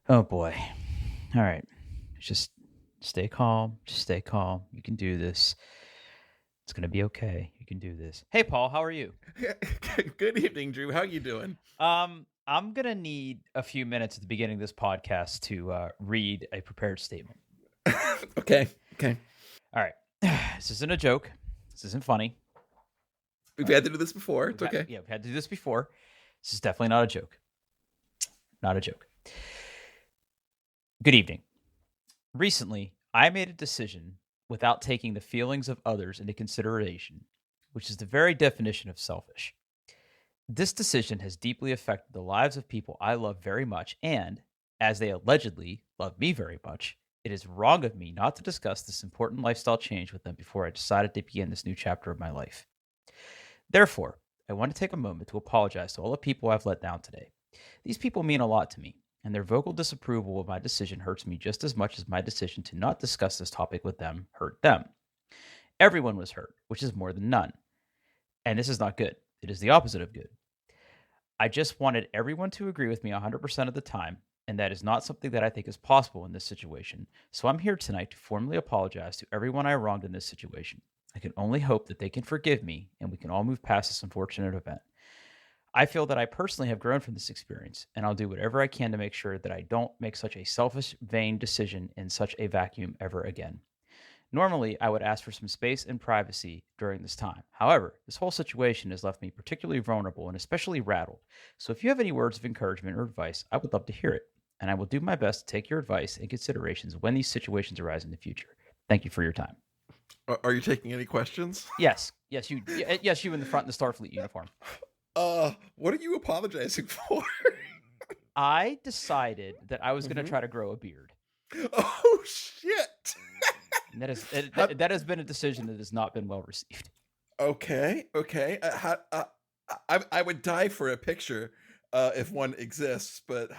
Oh boy. All right. Just stay calm. Just stay calm. You can do this. It's going to be okay. You can do this. Hey Paul, how are you? Good evening, Drew. How you doing? I'm going to need a few minutes at the beginning of this podcast to read a prepared statement. Okay. Okay. All right. This isn't a joke. This isn't funny. We've had to do this before. It's okay. We've had to do this before. This is definitely not a joke. Not a joke. Good evening. Recently, I made a decision without taking the feelings of others into consideration, which is the very definition of selfish. This decision has deeply affected the lives of people I love very much, and, as they allegedly love me very much, it is wrong of me not to discuss this important lifestyle change with them before I decided to begin this new chapter of my life. Therefore, I want to take a moment to apologize to all the people I've let down today. These people mean a lot to me, and their vocal disapproval of my decision hurts me just as much as my decision to not discuss this topic with them hurt them. Everyone was hurt, which is more than none. And this is not good. It is the opposite of good. I just wanted everyone to agree with me 100% of the time, and that is not something that I think is possible in this situation. So I'm here tonight to formally apologize to everyone I wronged in this situation. I can only hope that they can forgive me and we can all move past this unfortunate event. I feel that I personally have grown from this experience, and I'll do whatever I can to make sure that I don't make such a selfish, vain decision in such a vacuum ever again. Normally, I would ask for some space and privacy during this time. However, this whole situation has left me particularly vulnerable and especially rattled. So if you have any words of encouragement or advice, I would love to hear it. And I will do my best to take your advice and considerations when these situations arise in the future. Thank you for your time. Are you taking any questions? Yes, yes, you in the front in the Starfleet uniform. What are you apologizing for? I decided that I was going to try to grow a beard. Oh shit! And that has been a decision that has not been well received. Okay. Okay. I would die for a picture if one exists, but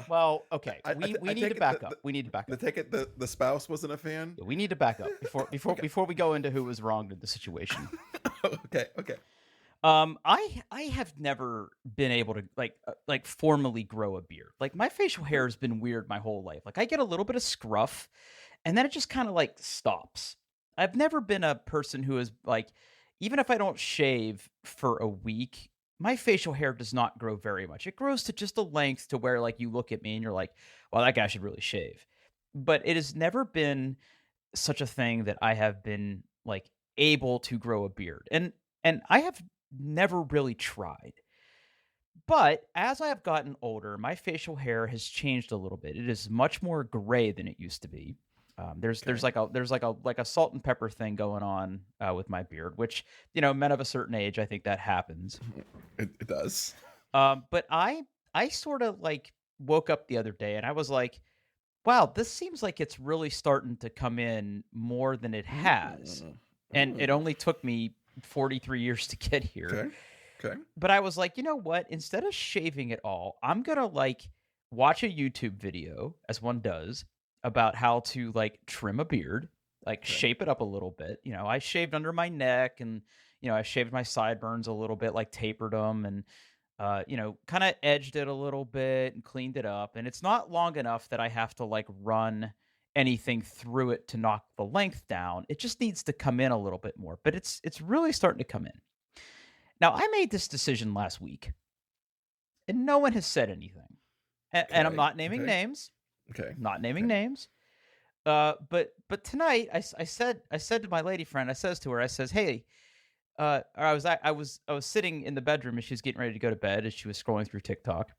Well, okay. I We need to back up. We need to back I up. take it the spouse wasn't a fan. We need to back up before we go into who was wronged in the situation. Okay. Okay. I have never been able to like formally grow a beard. Like my facial hair has been weird my whole life. Like I get a little bit of scruff, and then it just kind of like stops. I've never been a person who is like, even if I don't shave for a week, my facial hair does not grow very much. It grows to just a length to where like you look at me and you're like, well, that guy should really shave. But it has never been such a thing that I have been like able to grow a beard. And I have never really tried. But as I have gotten older, my facial hair has changed a little bit. It is much more gray than it used to be. There's Okay. like a salt and pepper thing going on with my beard, which men of a certain age, I think that happens. It does. But I sort of like woke up the other day and I was like, wow, this seems like it's really starting to come in more than it has. Mm, And it mm, only took me 43 years to get here. okay. Okay. But I was like, you know what? Instead of shaving it all, I'm gonna like watch a YouTube video, as one does, about how to like trim a beard, like Okay. shape it up a little bit. I shaved under my neck and I shaved my sideburns a little bit, like tapered them and kind of edged it a little bit and cleaned it up. And it's not long enough that I have to like run anything through it to knock the length down. It just needs to come in a little bit more, but it's really starting to come in. Now, I made this decision last week, and no one has said anything. And I'm Okay. not naming Okay. names. Okay. Not naming Okay. names. But tonight I said to my lady friend, I says to her, I says, hey, or I was sitting in the bedroom as she was getting ready to go to bed as she was scrolling through TikTok,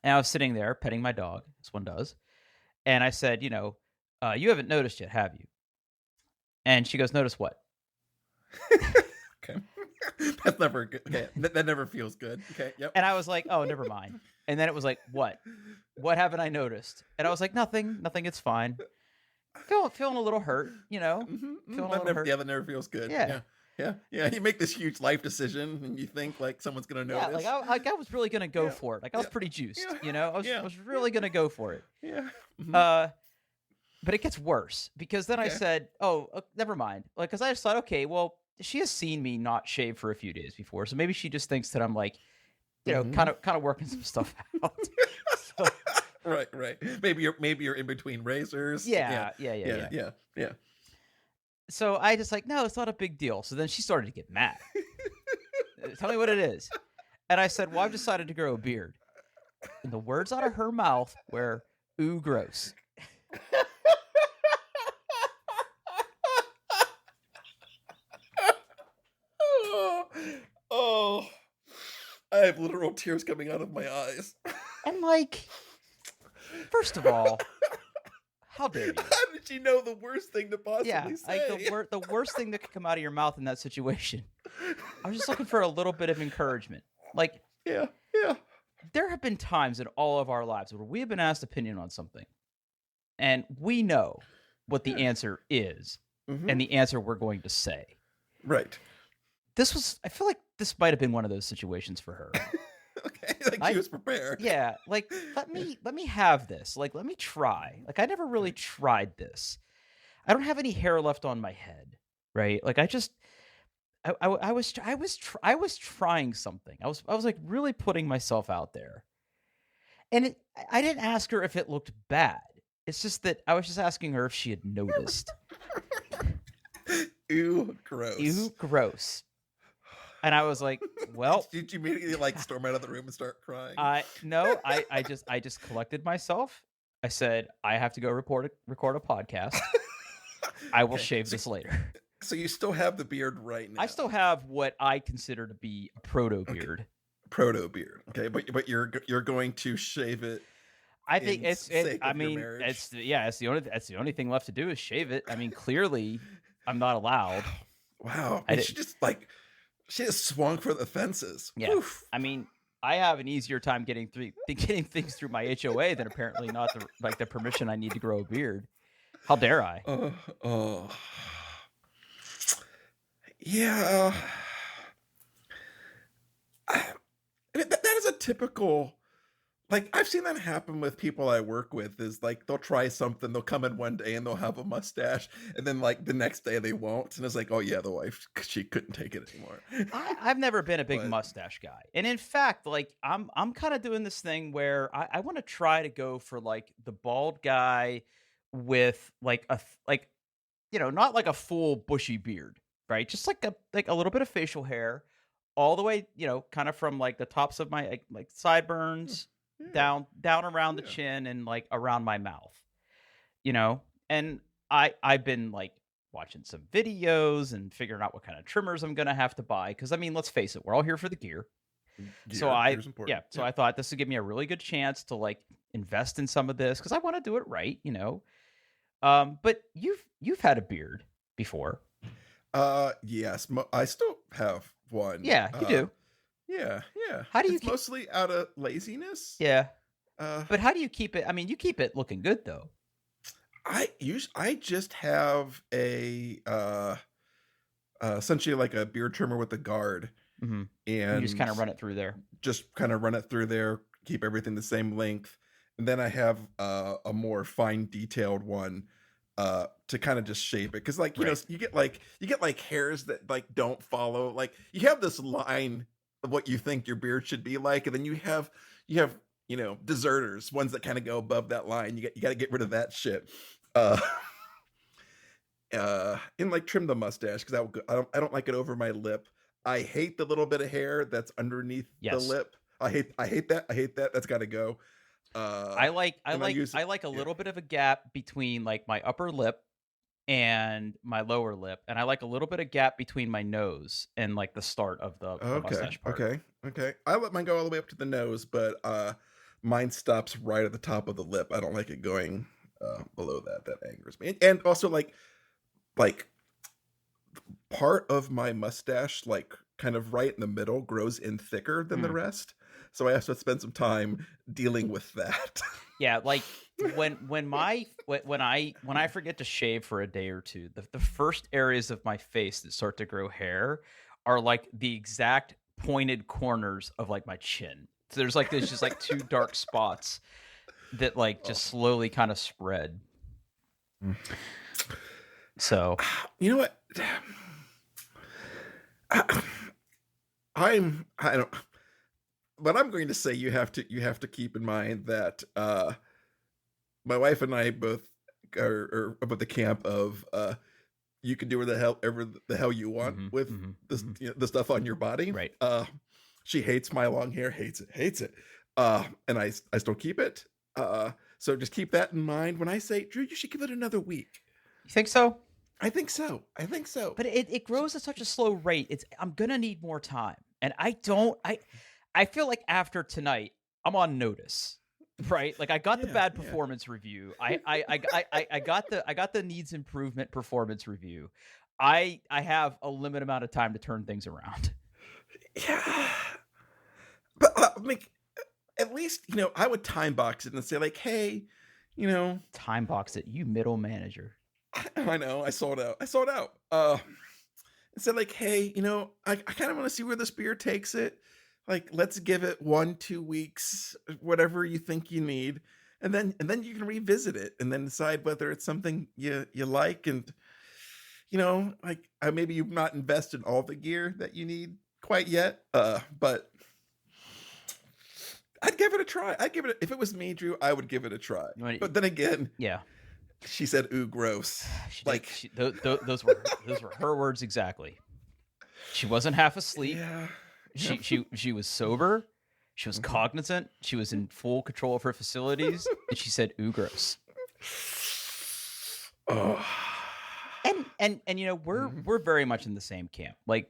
and I was sitting there petting my dog, as one does, and I said, you haven't noticed yet, have you? And she goes, notice what? Okay. That's never good. Okay. That never feels good. Okay. Yep. And I was like, "Oh, never mind." And then it was like, "What? What haven't I noticed?" And I was like, "Nothing. Nothing. It's fine." Feeling a little hurt, feeling a That little never, hurt. yeah, that never feels good. Yeah, Yeah, yeah, yeah. You make this huge life decision, and you think like someone's gonna yeah. Like notice. I was really gonna go Yeah, for it. Like I was yeah, pretty juiced. yeah, I was yeah, I was yeah, really gonna go for it. yeah. Hmm. Uh, but it gets worse because then I Okay. said, "Oh, never mind." Like, because I just thought, okay, well, she has seen me not shave for a few days before, so maybe she just thinks that I'm like, Hmm. kind of working some stuff out. So Right, right. Maybe you're in between razors. Yeah, Yeah, yeah, yeah, yeah, yeah. yeah, yeah. So I just like, no, it's not a big deal. So then she started to get mad. Tell me what it is. And I said, well, I've decided to grow a beard. And the words out of her mouth were, ooh, gross. Oh, oh, I have literal tears coming out of my eyes. And like, first of all, how dare you? How did you know the worst thing to Yeah, possibly like say? the worst thing that could come out of your mouth in that situation. I was just looking for a little bit of encouragement. Like, Yeah, yeah. there have been times in all of our lives where we have been asked opinion on something, and we know what the Yeah. answer is Mm-hmm. and the answer we're going to say. Right. I feel like this might have been one of those situations for her. Okay, like she was prepared. Yeah, like let me have this. Like let me try. Like I never really tried this. I don't have any hair left on my head, right? Like I was trying something. I was like really putting myself out there. And I didn't ask her if it looked bad. It's just that I was just asking her if she had noticed. Ew, gross. Ew, gross. And I was like, well, did you immediately like storm out of the room and start crying? No, I just collected myself. I said, I have to go record a podcast. I will shave this later. So you still have the beard right now. I still have what I consider to be a proto beard. Okay. Proto beard. Okay, but you're going to shave it. I think it's the only thing left to do is shave it. I mean, clearly I'm not allowed. Wow. She just swung for the fences. Yeah. Oof. I mean, I have an easier time getting things through my HOA than apparently not the permission I need to grow a beard. How dare I? Yeah. That is a typical, like, I've seen that happen with people I work with. Is like they'll try something, they'll come in one day and they'll have a mustache, and then like the next day they won't, and it's like, oh yeah, the wife, she couldn't take it anymore. I've never been a big mustache guy, and in fact, like I'm kind of doing this thing where I want to try to go for like the bald guy with like not like a full bushy beard, right? Just like a little bit of facial hair, all the way, kind of from like the tops of my like sideburns. Down around the chin and like around my mouth, and I've been like watching some videos and figuring out what kind of trimmers I'm gonna have to buy, because I mean, let's face it, we're all here for the gear. I thought this would give me a really good chance to like invest in some of this, because I want to do it right, but you've had a beard before. Yes, I still have one. Yeah, you do. Yeah. How do you It's mostly out of laziness. Yeah. But how do you keep it? I mean, you keep it looking good though. I just have a essentially like a beard trimmer with a guard. Mm-hmm. And you just kind of run it through there. Keep everything the same length. And then I have a more fine detailed one to kind of just shape it, because like you get like hairs that like don't follow, like you have this line of what you think your beard should be like, and then you have deserters, ones that kind of go above that line. You got to get rid of that shit, and like trim the mustache, because I don't like it over my lip. I hate the little bit of hair that's underneath the lip. I hate that. That's got to go. I like a little bit of a gap between like my upper lip and my lower lip, and I like a little bit of gap between my nose and like the start of the mustache part. Okay. I let mine go all the way up to the nose, but mine stops right at the top of the lip. I don't like it going below that. That angers me. And also like part of my mustache, like kind of right in the middle, grows in thicker than the rest. So I have to spend some time dealing with that. Yeah, like when I forget to shave for a day or two, the first areas of my face that start to grow hair are like the exact pointed corners of like my chin. So there's just like two dark spots that like just slowly kind of spread. So you know what? I don't. But I'm going to say you have to keep in mind that my wife and I both are about the camp of you can do whatever the hell you want with this the stuff on your body. Right. She hates my long hair, hates it. And I still keep it. So just keep that in mind when I say, Drew, you should give it another week. You think so? I think so. But it grows at such a slow rate. I'm gonna need more time, and I feel like after tonight, I'm on notice, right? Like I got the bad performance review. I got the needs improvement performance review. I have a limited amount of time to turn things around. Yeah, but at least I would time box it and say like, hey, time box it, you middle manager. I know. I sold out. And said like, hey, I kind of want to see where this beer takes it. Like, let's give it 1-2 weeks, whatever you think you need, and then you can revisit it and then decide whether it's something you like. And like maybe you've not invested all the gear that you need quite yet. But I'd give it a try. If it was me, Drew, I would give it a try. But then again, yeah. She said, "Ooh, gross." Those were her words exactly. She wasn't half asleep. Yeah. She was sober. She was cognizant. She was in full control of her facilities, and she said, "Ooh, gross." Oh. And we're very much in the same camp. Like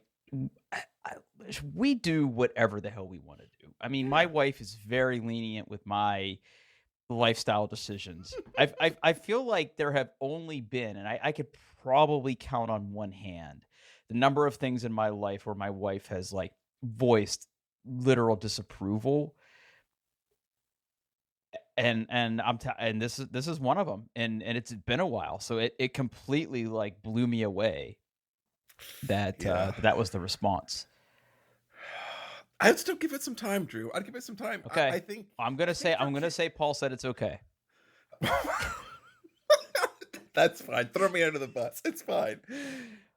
we do whatever the hell we want to do. I mean, my wife is very lenient with my lifestyle decisions. I feel like there have only been, and I could probably count on one hand, the number of things in my life where my wife has like voiced literal disapproval, and this is one of them, and it's been a while, so it completely like blew me away that that was the response. I'd still give it some time, Drew. I'd give it some time. Okay. I think I'm gonna say Paul said it's okay. That's fine. Throw me under the bus. It's fine.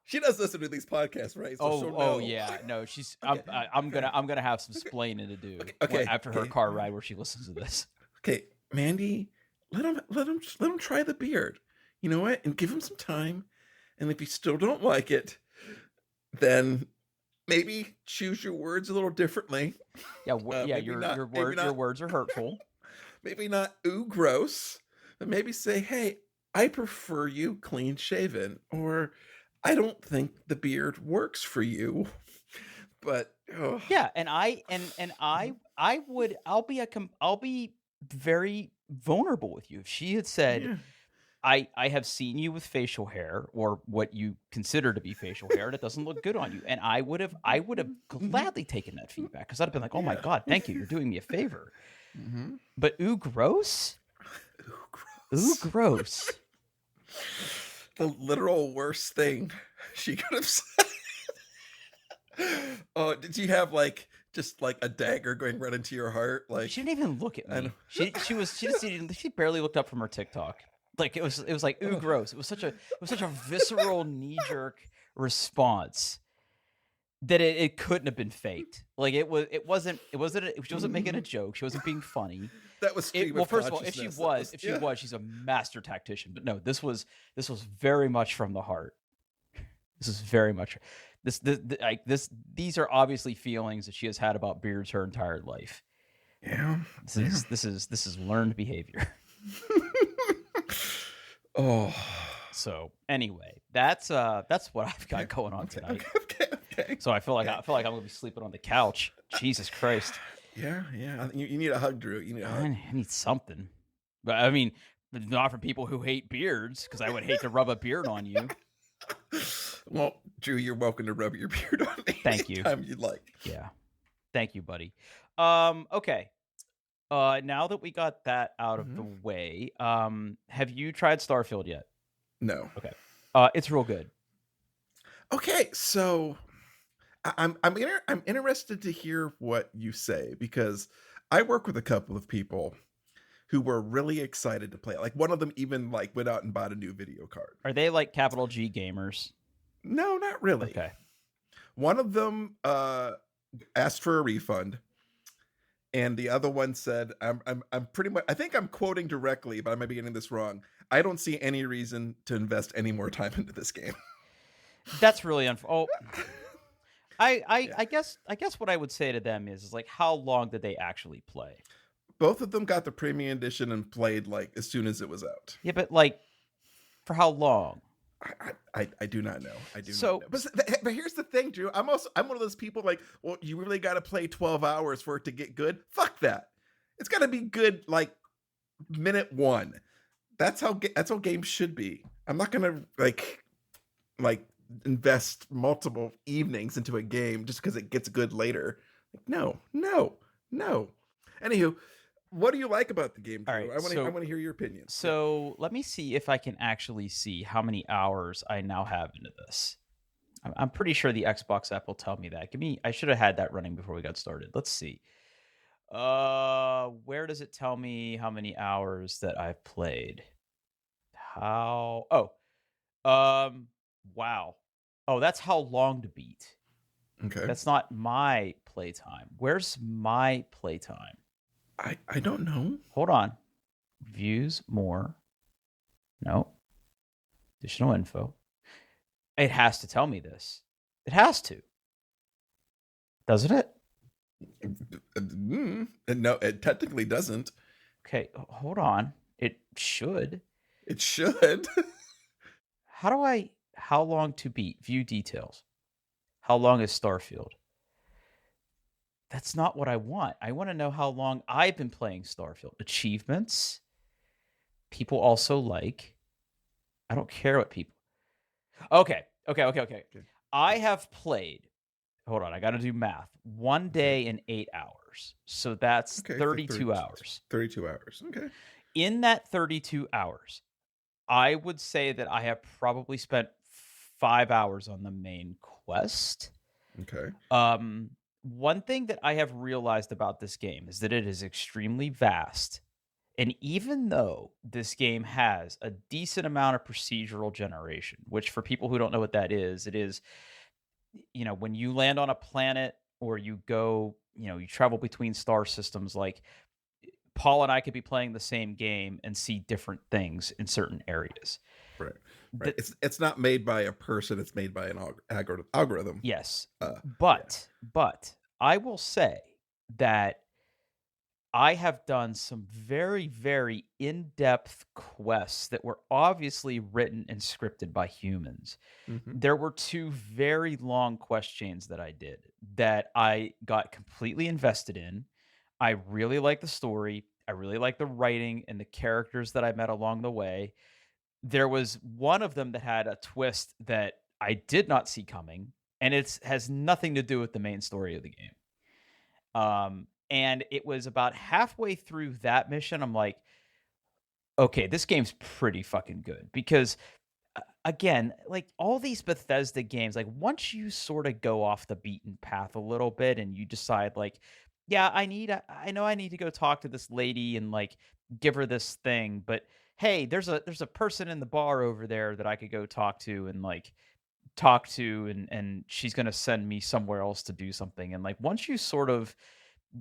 She does listen to these podcasts, right? So oh yeah. No, she's. Okay. I'm gonna have some splaining to do. Okay. After her car ride where she listens to this. Okay, Mandy, let him try the beard. You know what? And give him some time. And if you still don't like it, then maybe choose your words a little differently. Yeah, your words are hurtful. Maybe not ooh gross, but maybe say, hey, I prefer you clean shaven, or I don't think the beard works for you. But yeah, and I'll be very vulnerable with you. If she had said, I have seen you with facial hair or what you consider to be facial hair, and it doesn't look good on you. And I would have gladly taken that feedback, because I'd have been like, oh my God, thank you. You're doing me a favor. Mm-hmm. But ooh, gross. Ooh, gross. The literal worst thing she could have said. Oh, did you have just a dagger going right into your heart? Like, she didn't even look at me. She barely looked up from her TikTok. Like it was like ooh, gross. It was such a visceral knee-jerk response that it couldn't have been faked. Like she wasn't making a joke. She wasn't being funny. That was well, first of all, if she was, she's a master tactician. But no, this was very much from the heart. This is very much these are obviously feelings that she has had about beards her entire life. Yeah. This is learned behavior. Oh. So anyway, that's what I've got going on tonight. Okay. So I feel like I'm gonna be sleeping on the couch. Jesus Christ. Yeah. You need a hug, Drew. You need a hug. I need something. But I mean, not for people who hate beards, because I would hate to rub a beard on you. Well, Drew, you're welcome to rub your beard on me. Thank you. Anytime you'd like. Yeah. Thank you, buddy. Okay. Now that we got that out of the way, have you tried Starfield yet? No. Okay. It's real good. Okay, so I'm interested to hear what you say, because I work with a couple of people who were really excited to play it. Like one of them even went out and bought a new video card. Are they like capital G gamers? No, not really. Okay. One of them asked for a refund, and the other one said, I'm pretty much, I think I'm quoting directly, but I might be getting this wrong. I don't see any reason to invest any more time into this game. That's really Oh, Yeah. I guess what I would say to them is like, how long did they actually play? Both of them got the premium edition and played like as soon as it was out. Yeah, but like, for how long? I do not know. I do not So, know. But here's the thing, Drew. I'm one of those people like, well, you really got to play 12 hours for it to get good. Fuck that. It's got to be good like minute one. That's how games should be. I'm not gonna like invest multiple evenings into a game just because it gets good later. Like, no, no, no. Anywho, what do you like about the game, all Drew? right. I want to hear your opinion. So let me see if I can actually see how many hours I now have into this. I'm pretty sure the Xbox app will tell me that. I should have had that running before we got started. Let's see. Where does it tell me how many hours that I've played? Um, wow. Oh, that's how long to beat. Okay. That's not my playtime. Where's my playtime? I don't know. Hold on. Views, more. No. Additional info. It has to tell me this. It has to. Doesn't it? No, it technically doesn't. Okay, hold on. It should. It should. How long to beat? View details. How long is Starfield? That's not what I want. I want to know how long I've been playing Starfield. Achievements. People also like. I don't care what people. Okay. I have played. Hold on, I got to do math. 1 day and 8 hours. So that's 32 hours. 32 hours. Okay. In that 32 hours, I would say that I have probably spent 5 hours on the main quest. Okay. One thing that I have realized about this game is that it is extremely vast. And even though this game has a decent amount of procedural generation, which for people who don't know what that is, it is, when you land on a planet or you go, you travel between star systems, like Paul and I could be playing the same game and see different things in certain areas. Right. It's not made by a person. It's made by an algorithm. Yes. But I will say that I have done some very, very in-depth quests that were obviously written and scripted by humans. Mm-hmm. There were 2 very long quest chains that I did that I got completely invested in. I really like the story. I really like the writing and the characters that I met along the way. There was one of them that had a twist that I did not see coming, and it has nothing to do with the main story of the game. And it was about halfway through that mission, I'm like, okay, this game's pretty fucking good. Because, again, like all these Bethesda games, like once you sort of go off the beaten path a little bit and you decide, like, yeah, I know I need to go talk to this lady and like give her this thing, but hey, there's a person in the bar over there that I could go talk to and like talk to, and she's gonna send me somewhere else to do something. And like once you sort of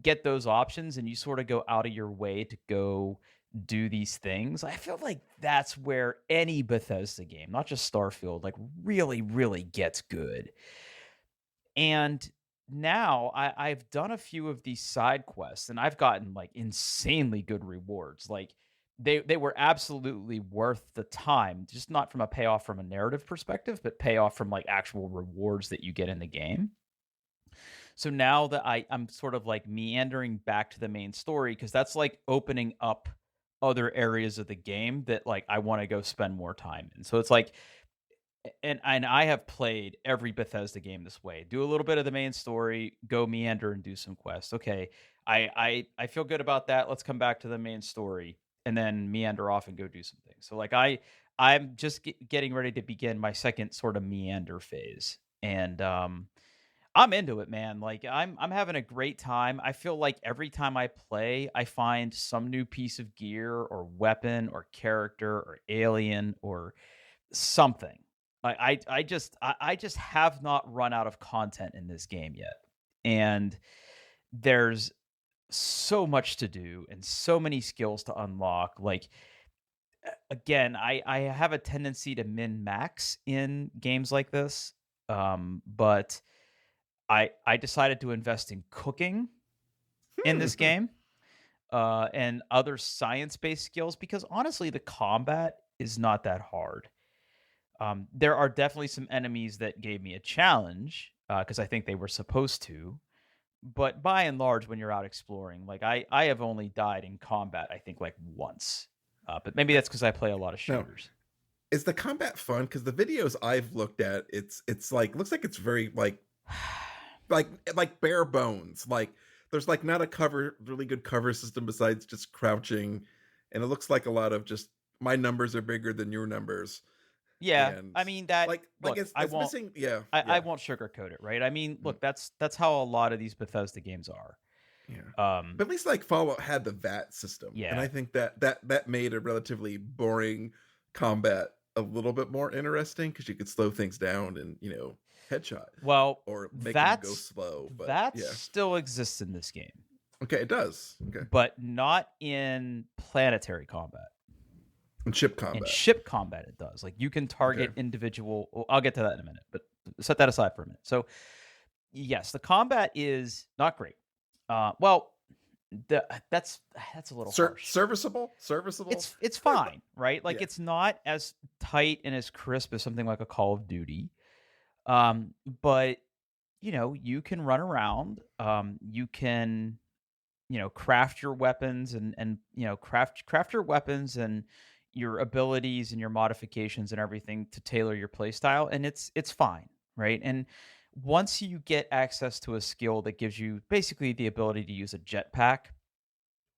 get those options and you sort of go out of your way to go do these things, I feel like that's where any Bethesda game, not just Starfield, like really, really gets good. And now I've done a few of these side quests and I've gotten like insanely good rewards. Like they were absolutely worth the time, just not from a payoff from a narrative perspective, but payoff from like actual rewards that you get in the game. So now that I'm sort of like meandering back to the main story, because that's like opening up other areas of the game that like I want to go spend more time in. So it's like, and I have played every Bethesda game this way. Do a little bit of the main story, go meander and do some quests. Okay, I feel good about that. Let's come back to the main story and then meander off and go do some things. So like I'm just getting ready to begin my second sort of meander phase, and I'm into it, man. Like I'm having a great time. I feel like every time I play, I find some new piece of gear or weapon or character or alien or something. I just have not run out of content in this game yet. And there's so much to do and so many skills to unlock. Like, again, I have a tendency to min max in games like this, but I decided to invest in cooking in this Hmm. game, and other science based skills because honestly, the combat is not that hard. There are definitely some enemies that gave me a challenge because I think they were supposed to. But by and large, when you're out exploring, like I have only died in combat, I think like once. But maybe that's because I play a lot of Now, shooters. is the combat fun? Because the videos I've looked at, it's like looks like it's very like bare bones. Like there's like not a really good cover system besides just crouching, and it looks like a lot of just my numbers are bigger than your numbers, Yeah, and I mean that. like Look, it's missing. Yeah, I yeah, won't sugarcoat it, right? I mean, mm, look, that's how a lot of these Bethesda games are. yeah. Um, But at least like Fallout had the VAT system, and yeah. I think that made a relatively boring combat a little bit more interesting because you could slow things down and headshot Well, or make them go that's slow. But that yeah, still exists in this game, okay, it does. Okay, but not in planetary combat. and ship In combat. ship combat, it does. Like you can Okay. target individual. Well, I'll get to that in a minute, but set that aside for a minute. So, yes, the combat is not great. Well, that's a little harsh. Serviceable. It's fine, right? Like Yeah. it's not as tight and as crisp as something like a Call of Duty. But you can run around. You can craft your weapons and craft your weapons and your abilities and your modifications and everything to tailor your play style, and it's fine, right? And once you get access to a skill that gives you basically the ability to use a jetpack,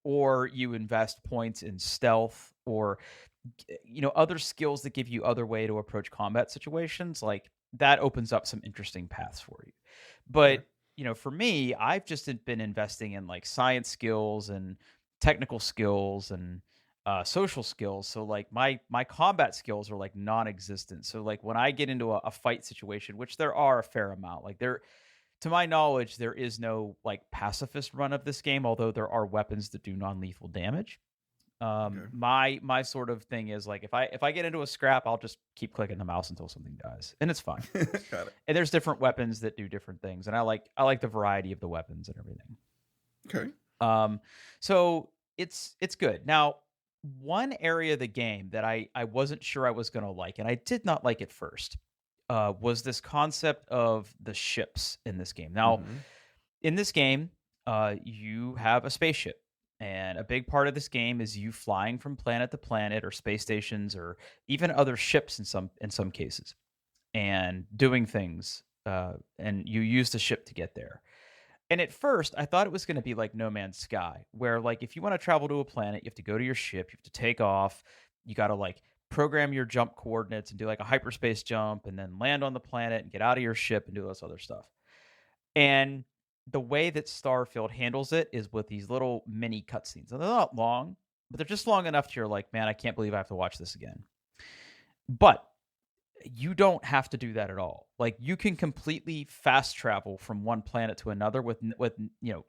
or you invest points in stealth, or other skills that give you other way to approach combat situations, like that opens up some interesting paths for you. Okay. But for me, I've just been investing in like science skills and technical skills and social skills. So like my combat skills are like non-existent. So like when I get into a fight situation, which there are a fair amount, like there, to my knowledge, there is no like pacifist run of this game, although there are weapons that do non-lethal damage. Okay. My sort of thing is like if I get into a scrap, I'll just keep clicking the mouse until something dies, and it's fine. Got it. And there's different weapons that do different things, and I like the variety of the weapons and everything. Okay. Um, so it's good. Now, one area of the game that I wasn't sure I was gonna like, and I did not like at first, was this concept of the ships in this game. Now, Hmm. in this game, you have a spaceship. And a big part of this game is you flying from planet to planet or space stations or even other ships in some cases and doing things. And you use the ship to get there. And at first, I thought it was going to be like No Man's Sky, where like if you want to travel to a planet, you have to go to your ship, you have to take off, you got to like program your jump coordinates and do like a hyperspace jump and then land on the planet and get out of your ship and do all this other stuff. And the way that Starfield handles it is with these little mini cutscenes. And they're not long, but they're just long enough to you're like, man, I can't believe I have to watch this again. But you don't have to do that at all. Like you can completely fast travel from one planet to another with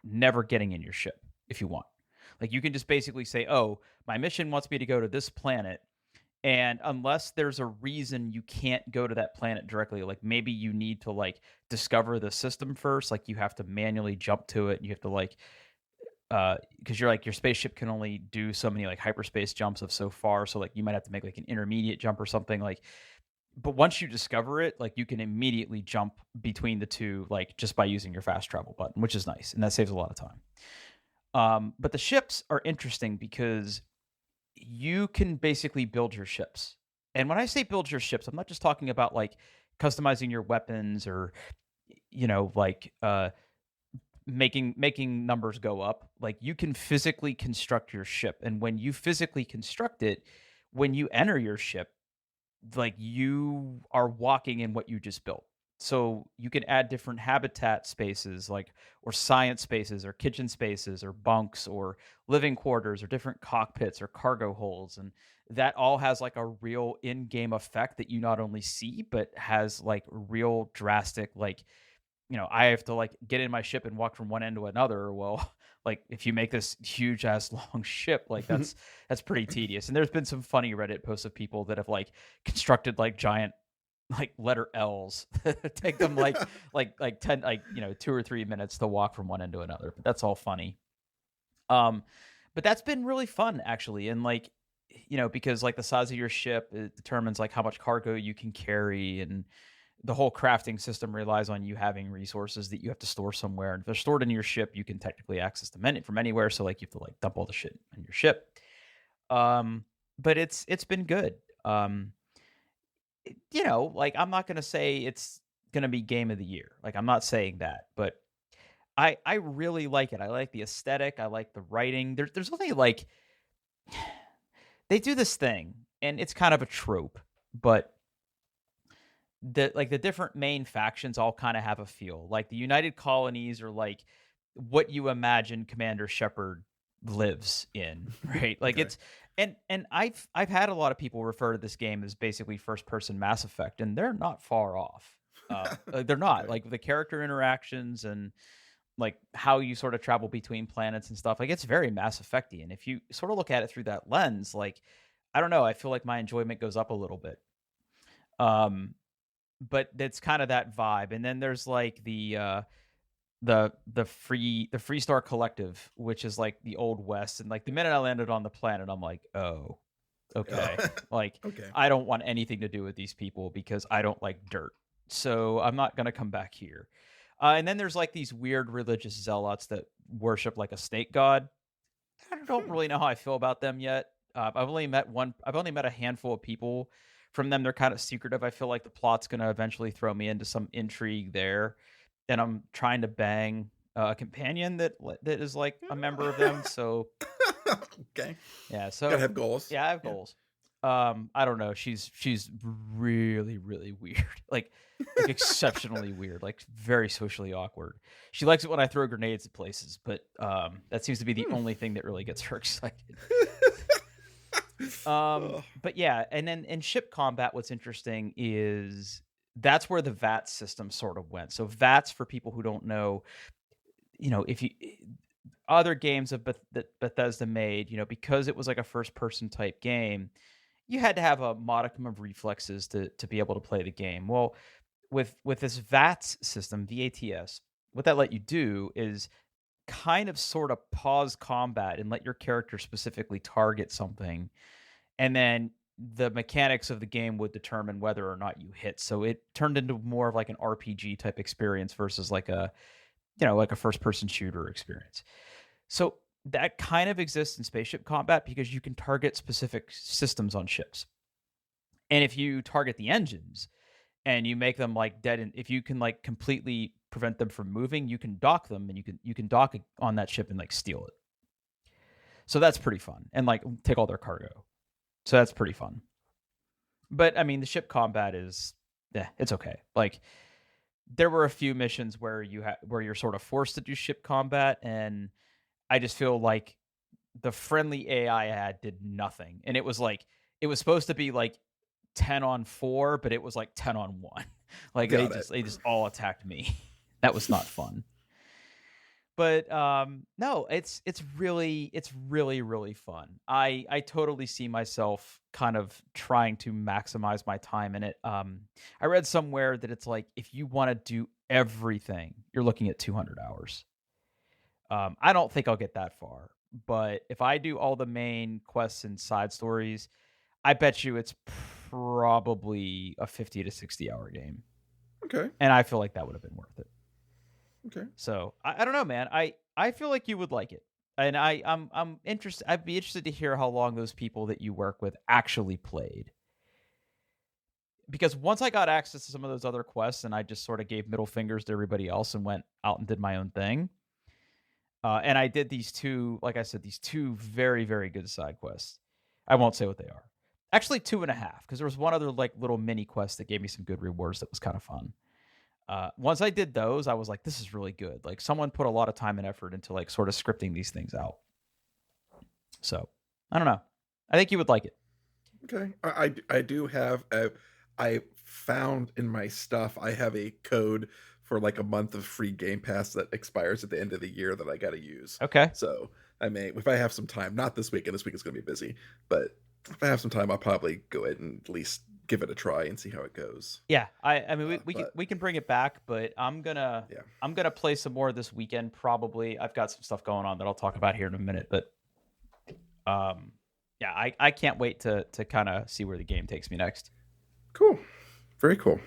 never getting in your ship if you want. Like you can just basically say, "Oh, my mission wants me to go to this planet." And unless there's a reason you can't go to that planet directly, like maybe you need to like discover the system first, like you have to manually jump to it and you have to like because you're like your spaceship can only do so many like hyperspace jumps of so far, so like you might have to make like an intermediate jump or something like. But once you discover it, like you can immediately jump between the two, like just by using your fast travel button, which is nice, and that saves a lot of time. But the ships are interesting because you can basically build your ships. And when I say build your ships, I'm not just talking about like customizing your weapons or like making numbers go up. Like you can physically construct your ship, and when you physically construct it, when you enter your ship, like you are walking in what you just built. So you can add different habitat spaces, like or science spaces, or kitchen spaces, or bunks, or living quarters, or different cockpits, or cargo holds, and that all has like a real in-game effect that you not only see but has like real drastic like I have to like get in my ship and walk from one end to another. Well, like if you make this huge ass long ship, like that's pretty tedious. And there's been some funny Reddit posts of people that have like constructed like giant like letter L's. Take them like 10 like 2 or 3 minutes to walk from one end to another. But that's all funny. But that's been really fun actually, and like because like the size of your ship, it determines like how much cargo you can carry, and the whole crafting system relies on you having resources that you have to store somewhere. And if they're stored in your ship, you can technically access them from anywhere. So like you have to like dump all the shit in your ship. But it's been good. Like I'm not gonna say it's gonna be game of the year. Like I'm not saying that, but I really like it. I like the aesthetic. I like the writing. There's only like they do this thing, and it's kind of a trope, but the different main factions all kind of have a feel. Like the United Colonies are like what you imagine Commander Shepard lives in, right? Like Okay. it's and I've had a lot of people refer to this game as basically first person Mass Effect, and they're not far off. They're not. Okay. Like the character interactions and like how you sort of travel between planets and stuff. Like it's very Mass Effecty, and if you sort of look at it through that lens, like I don't know, I feel like my enjoyment goes up a little bit. But it's kind of that vibe. And then there's like the Freestar Collective, which is like the old West. And like the minute I landed on the planet, I'm like, oh, okay. Like Okay. I don't want anything to do with these people because I don't like dirt. So I'm not gonna come back here. And then there's like these weird religious zealots that worship like a snake god. I don't really know how I feel about them yet. I've only met a handful of people from them. They're kind of secretive. I feel like the plot's going to eventually throw me into some intrigue there, and I'm trying to bang a companion that is like a member of them. So Okay. yeah, so Gotta have goals. yeah, I have goals. I don't know. She's really really weird, like exceptionally weird, like very socially awkward. She likes it when I throw grenades at places, but that seems to be the only thing that really gets her excited. Ugh. But yeah, and then in ship combat, what's interesting is that's where the VATS system sort of went. So VATS, for people who don't know, if you other games that Bethesda made, because it was like a first person type game, you had to have a modicum of reflexes to be able to play the game. Well, with this VATS system, VATS, what that let you do is kind of sort of pause combat and let your character specifically target something, and then the mechanics of the game would determine whether or not you hit. So it turned into more of like an RPG type experience versus like a like a first person shooter experience. So that kind of exists in spaceship combat because you can target specific systems on ships. And if you target the engines and you make them like dead, and if you can like completely prevent them from moving, you can dock them, and you can dock on that ship and like steal it. So that's pretty fun, and like take all their cargo. So that's pretty fun. But I mean, the ship combat is, it's okay. Like there were a few missions where where you're sort of forced to do ship combat, and I just feel like the friendly AI I had did nothing, and it was supposed to be like 10 on 4, but it was like 10 on 1. Like Got they it. just all attacked me. That was not fun. But no, it's really really fun. I totally see myself kind of trying to maximize my time in it. I read somewhere that it's like if you want to do everything, you're looking at 200 hours. I don't think I'll get that far, but if I do all the main quests and side stories, I bet you it's probably a 50 to 60 hour game. Okay. And I feel like that would have been worth it. Okay. So I don't know, man. I feel like you would like it, and I'm interested. I'd be interested to hear how long those people that you work with actually played. Because once I got access to some of those other quests, and I just sort of gave middle fingers to everybody else and went out and did my own thing. And I did these two, like I said, these two very very good side quests. I won't say what they are. Actually, 2.5, because there was one other like little mini quest that gave me some good rewards that was kind of fun. Once I did those, I was like, this is really good. Like someone put a lot of time and effort into like sort of scripting these things out. So I don't know. I think you would like it. Okay. I do have I found in my stuff I have a code for like a month of free Game Pass that expires at the end of the year that I got to use. Okay. So I may, if I have some time, not this weekend. This week is going to be busy, but if I have some time, I'll probably go ahead and at least give it a try and see how it goes. Yeah, I mean But we can bring it back, but yeah, I'm gonna play some more this weekend probably. I've got some stuff going on that I'll talk about here in a minute, but um yeah, I can't wait to kind of see where the game takes me next. cool, very cool.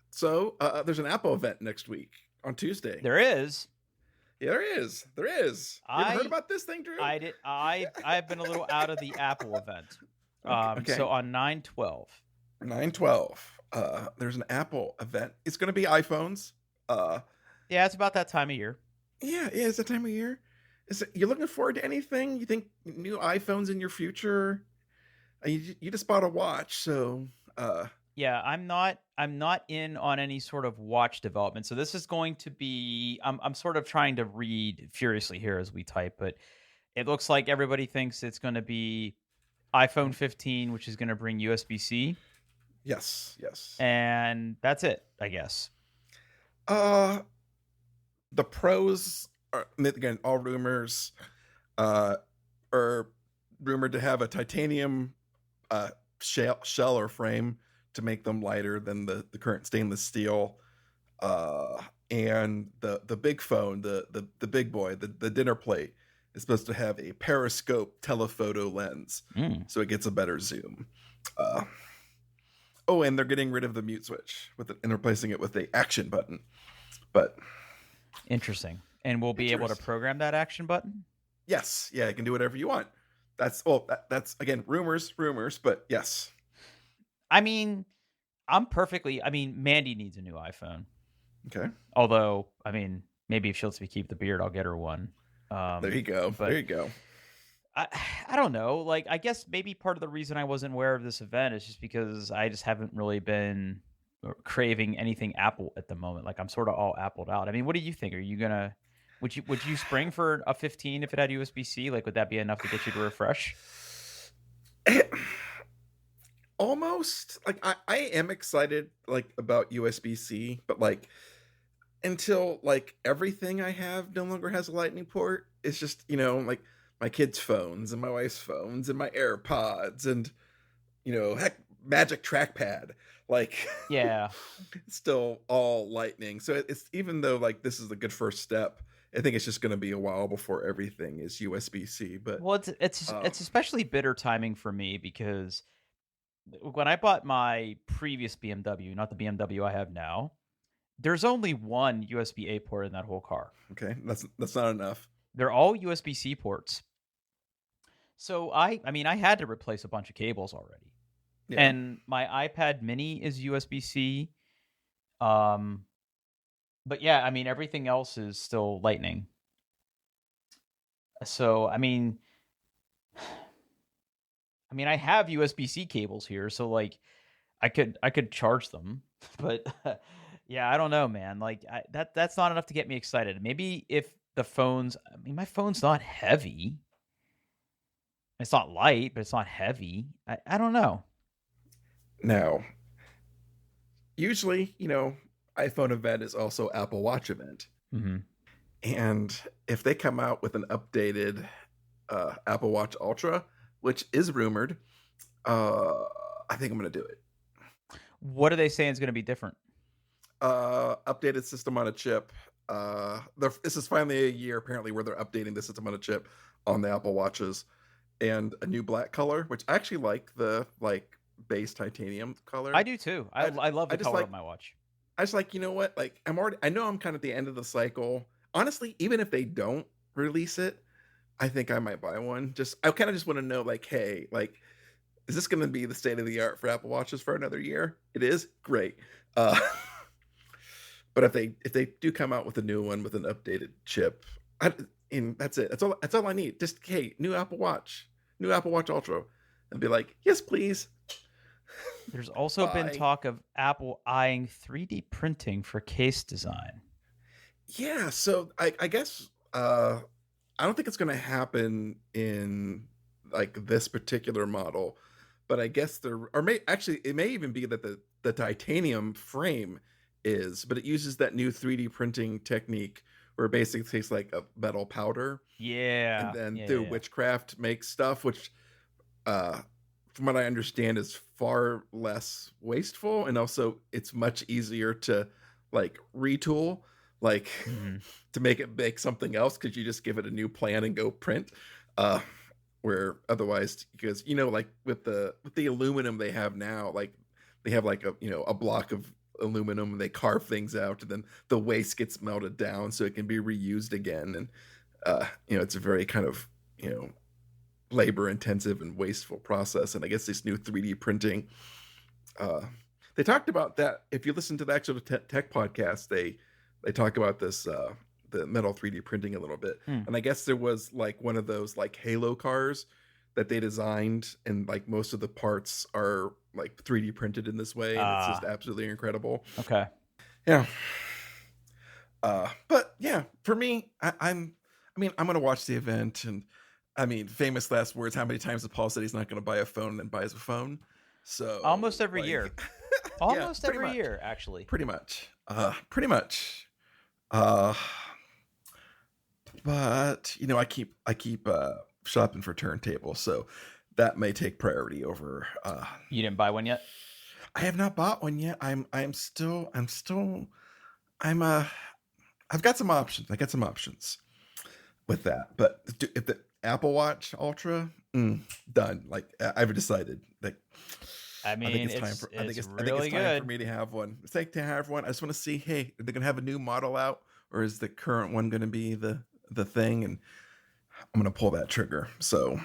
So there's an Apple event next week on Tuesday. There is. Yeah, there is. There is. You ever heard I about this thing, Drew? I've been a little out of the Apple event. Okay. So on 9/12. 9/12. There's an Apple event. It's going to be iPhones. Yeah, it's about that time of year. Yeah, it's that time of year. You looking forward to anything? You think new iPhones in your future? You just bought a watch, so Yeah, I'm not in on any sort of watch development. So this is going to be I'm sort of trying to read furiously here as we type, but it looks like everybody thinks it's going to be iPhone 15, which is going to bring USB-C, yes. and that's it, I guess. Uh, the pros are, again, all rumors, are rumored to have a titanium shell or frame to make them lighter than the current stainless steel. And the big phone, the big boy, the dinner plate, is supposed to have a periscope telephoto lens, so it gets a better zoom. Oh, and they're getting rid of the mute switch and replacing it with a action button. But Interesting. And we'll be able to program that action button? yes, yeah, you can do whatever you want. That's that's again rumors, but yes. I mean, Mandy needs a new iPhone. Okay. Although, I mean, maybe if she lets me keep the beard, I'll get her one. There you go. There you go. I don't know. Like, I guess maybe part of the reason I wasn't aware of this event is just because I just haven't really been craving anything Apple at the moment. Like, I'm sort of all Appled out. I mean, what do you think? Are you gonna would you spring for a 15 if it had USB-C? Like, would that be enough to get you to refresh? Almost. Like I am excited like about USB-C, but like until like everything I have no longer has a lightning port, it's just, like my kids' phones and my wife's phones and my AirPods and heck, Magic Trackpad, like Yeah. it's still all lightning. So it's, even though like this is a good first step, I think it's just going to be a while before everything is USB-C. But Well, it's especially bitter timing for me because when I bought my previous BMW, not the BMW I have now, there's only one USB-A port in that whole car. Okay, that's not enough. They're all USB-C ports. So I had to replace a bunch of cables already. Yeah. And my iPad mini is USB-C. But yeah, I mean, everything else is still Lightning. So, I mean, I have USB-C cables here, so like I could charge them. But yeah, I don't know, man. Like that's not enough to get me excited. Maybe if the phone's, my phone's not heavy. It's not light, but it's not heavy. I don't know. Now, usually, iPhone event is also Apple Watch event. Mm-hmm. And if they come out with an updated Apple Watch Ultra, which is rumored, I think I'm going to do it. What are they saying is going to be different? Updated system on a chip. This is finally a year, apparently, where they're updating the system on a chip on the Apple Watches, and a new black color, which I actually like the base titanium color. I do too. I love the color of my watch. I just like, you know what? Like, I know I'm kind of at the end of the cycle. Honestly, even if they don't release it, I think I might buy one. I kind of just want to know, like, hey, like, is this going to be the state of the art for Apple Watches for another year? It is great. But if they do come out with a new one with an updated chip, and that's it. That's all I need. Just, hey, new Apple Watch Ultra, and be like, yes, please. There's also been talk of Apple eyeing 3D printing for case design. Yeah, so I guess I don't think it's going to happen in like this particular model, but I guess it may even be that the titanium frame is, but it uses that new 3D printing technique where it basically takes like a metal powder and Yeah. then Yeah. Yeah. through Yeah. witchcraft makes stuff, which uh from what I understand is far less wasteful, and also it's much easier to like retool, like Hmm. to make it make something else because you just give it a new plan and go print. Uh where otherwise, because like with the aluminum they have now, like they have like a block of aluminum and they carve things out and then the waste gets melted down so it can be reused again. And it's a very kind of labor intensive and wasteful process. And I guess this new 3D printing, uh they talked about that. If you listen to the actual tech podcast, they talk about this, the metal 3D printing a little bit. Hmm. And I guess there was like one of those like Halo cars that they designed, and like most of the parts are like 3D printed in this way, and it's just absolutely incredible. Okay. Yeah. But yeah, for me, I'm gonna watch the event, and I mean, famous last words. How many times has Paul said he's not gonna buy a phone and then buys a phone? Almost So every year. like, yeah, Almost every year, actually. pretty much, pretty much. Uh, but I keep shopping for turntables, so that may take priority over. You didn't buy one yet? I have not bought one yet. I'm I've got some options. I got some options with that. But if the Apple Watch Ultra, done. Like I've decided. Like I I think mean, it's time it's for. I think it's it's really time for good. me to have one. It's like to have one. I just want to see. Hey, are they gonna have a new model out, or is the current one gonna be the thing? And I'm gonna pull that trigger. So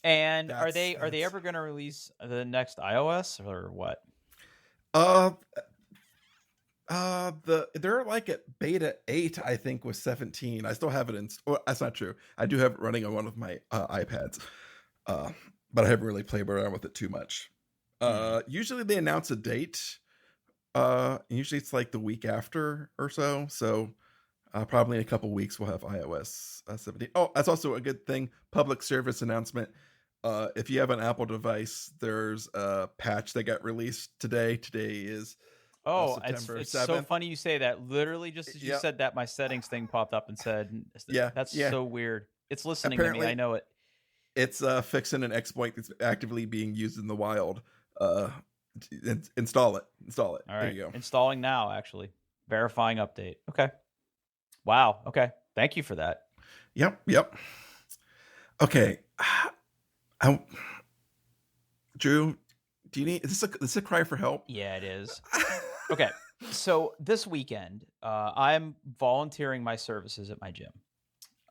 And are that's they that's. ever going to release the next iOS or what? Uh, they're like at beta 8, I think, with 17. I still have it in. Well, that's not true. I do have it running on one of my iPads, uh, but I haven't really played around with it too much. Hmm. Usually they announce a date. Usually it's like the week after or so. So probably in a couple weeks we'll have iOS 17. Oh, that's also a good thing. Public service announcement. If you have an Apple device, there's a patch that got released today. Today is Oh, September it's so 7th. funny you say that. Literally, just as you Yeah, said that, my settings thing popped up and said, yeah, "That's yeah. so weird." It's listening to me. I Apparently, know it. it's fixing an exploit that's actively being used in the wild. Uh, install it. Install it. All There right, you go. installing now. Actually, verifying update. Okay. Wow. Okay. Thank you for that. Yep. Yep. Okay. I, Drew, do you need? Is this a cry for help? Yeah, it is. Okay. So this weekend, I'm volunteering my services at my gym.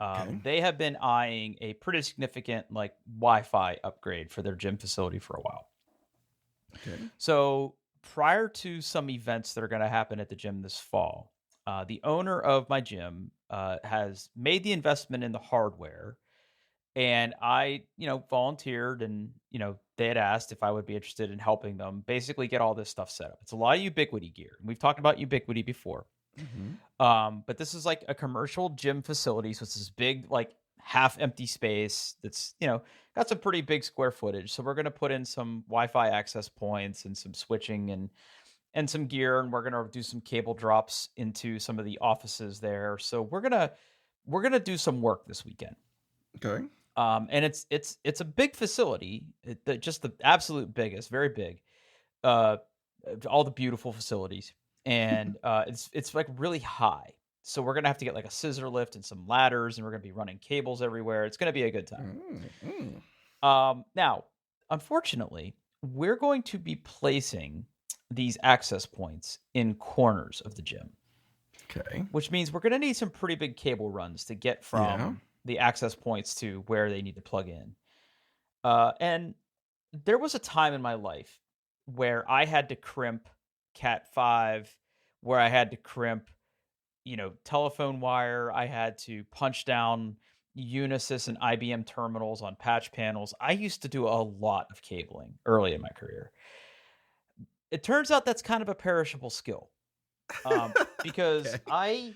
Okay. They have been eyeing a pretty significant like Wi-Fi upgrade for their gym facility for a while. Okay. So prior to some events that are going to happen at the gym this fall, the owner of my gym has made the investment in the hardware, and I, volunteered, and they had asked if I would be interested in helping them basically get all this stuff set up. It's a lot of Ubiquity gear. We've talked about Ubiquity before. Mm-hmm. But this is like a commercial gym facility, so it's this big, like half empty space that's got some pretty big square footage. So we're gonna put in some Wi-Fi access points and some switching and some gear, and we're gonna do some cable drops into some of the offices there. So we're gonna do some work this weekend. Okay. And it's a big facility, just the absolute biggest, very big. Uh, all the beautiful facilities, and it's like really high. So we're gonna have to get like a scissor lift and some ladders, and we're gonna be running cables everywhere. It's gonna be a good time. Mm-hmm. Now, unfortunately, we're going to be placing these access points in corners of the gym, Okay. which means we're gonna need some pretty big cable runs to get Yeah. from the access points to where they need to plug in. And there was a time in my life where I had to crimp Cat 5, where I had to crimp, telephone wire. I had to punch down Unisys and IBM terminals on patch panels. I used to do a lot of cabling early in my career. It turns out that's kind of a perishable skill. Because Okay.